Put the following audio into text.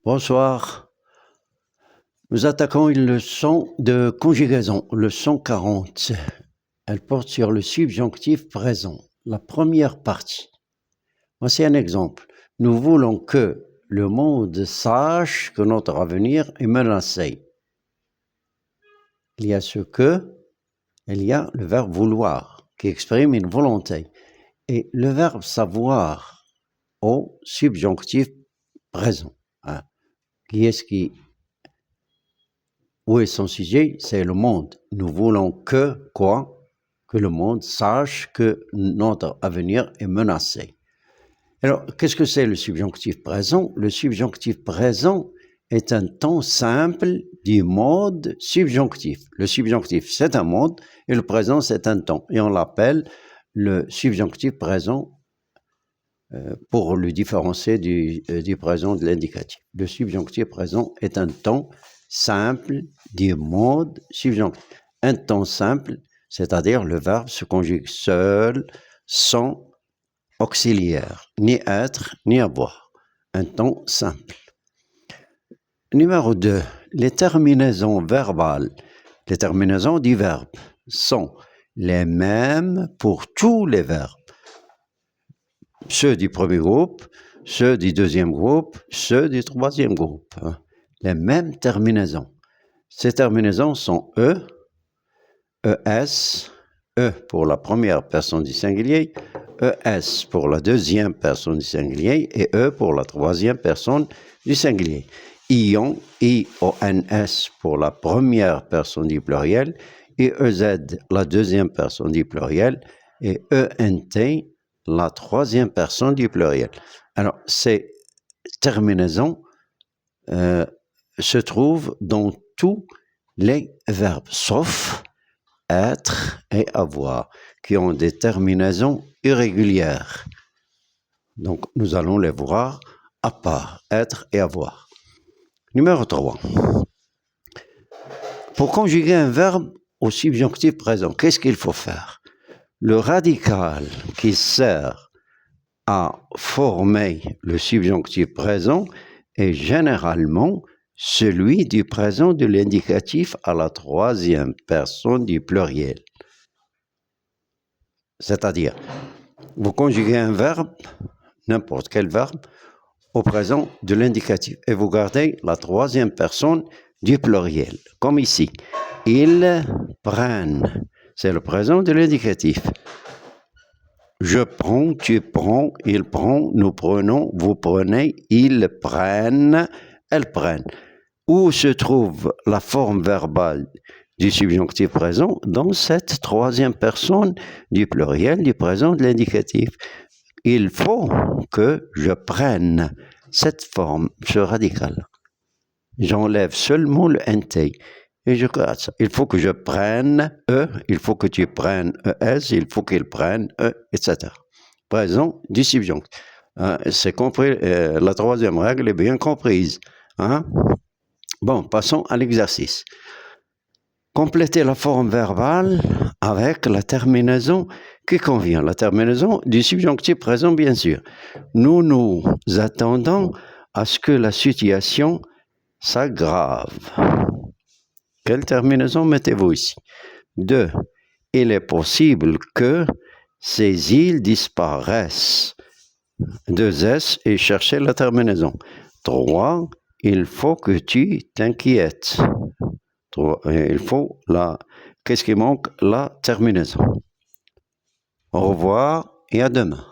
Bonsoir. Nous attaquons une leçon de conjugaison, leçon 40. Elle porte sur le subjonctif présent, la première partie. Voici un exemple. Nous voulons que le monde sache que notre avenir est menacé. Il y a ce que, il y a le verbe vouloir, qui exprime une volonté. Et le verbe savoir au subjonctif présent. Où est son sujet? C'est le monde. Nous voulons que quoi? Que le monde sache que notre avenir est menacé. Alors, qu'est-ce que c'est le subjonctif présent? Le subjonctif présent est un temps simple du mode subjonctif. Le subjonctif, c'est un mode, et le présent, c'est un temps. Et on l'appelle le subjonctif présent pour le différencier du présent de l'indicatif. Le subjonctif présent est un temps simple du mode subjonctif. Un temps simple, c'est-à-dire le verbe se conjugue seul, sans auxiliaire, ni être, ni avoir. Un temps simple. Numéro 2. Les terminaisons verbales, les terminaisons du verbe sont les mêmes pour tous les verbes. Ceux du premier groupe, ceux du deuxième groupe, ceux du troisième groupe. Les mêmes terminaisons. Ces terminaisons sont E, ES, E pour la première personne du singulier, ES pour la deuxième personne du singulier et E pour la troisième personne du singulier. ION, IONS pour la première personne du pluriel et EZ la deuxième personne du pluriel et ENT la troisième personne du pluriel. Alors, ces terminaisons se trouvent dans tous les verbes, sauf être et avoir, qui ont des terminaisons irrégulières. Donc, nous allons les voir à part, être et avoir. Numéro 3. Pour conjuguer un verbe au subjonctif présent, qu'est-ce qu'il faut faire? Le radical qui sert à former le subjonctif présent est généralement celui du présent de l'indicatif à la troisième personne du pluriel. C'est-à-dire, vous conjuguez un verbe, n'importe quel verbe, au présent de l'indicatif et vous gardez la troisième personne du pluriel, comme ici. Ils prennent, c'est le présent de l'indicatif. Je prends, tu prends, il prend, nous prenons, vous prenez, ils prennent, elles prennent. Où se trouve la forme verbale du subjonctif présent? Dans cette troisième personne du pluriel du présent de l'indicatif. Il faut que je prenne cette forme, ce radical. J'enlève seulement le NT. Et je garde ça. Il faut que je prenne E, il faut que tu prennes ES, il faut qu'il prenne E, etc. Présent du subjonctif. C'est compris, la troisième règle est bien comprise. Bon, passons à l'exercice. Complétez la forme verbale avec la terminaison qui convient. La terminaison du subjonctif présent, bien sûr. Nous attendons à ce que la situation s'aggrave. Quelle terminaison mettez-vous ici? 2. Il est possible que ces îles disparaissent. 2S et cherchez la terminaison. 3. Il faut que tu t'inquiètes. Il faut qu'est-ce qui manque? La terminaison. Au revoir et à demain.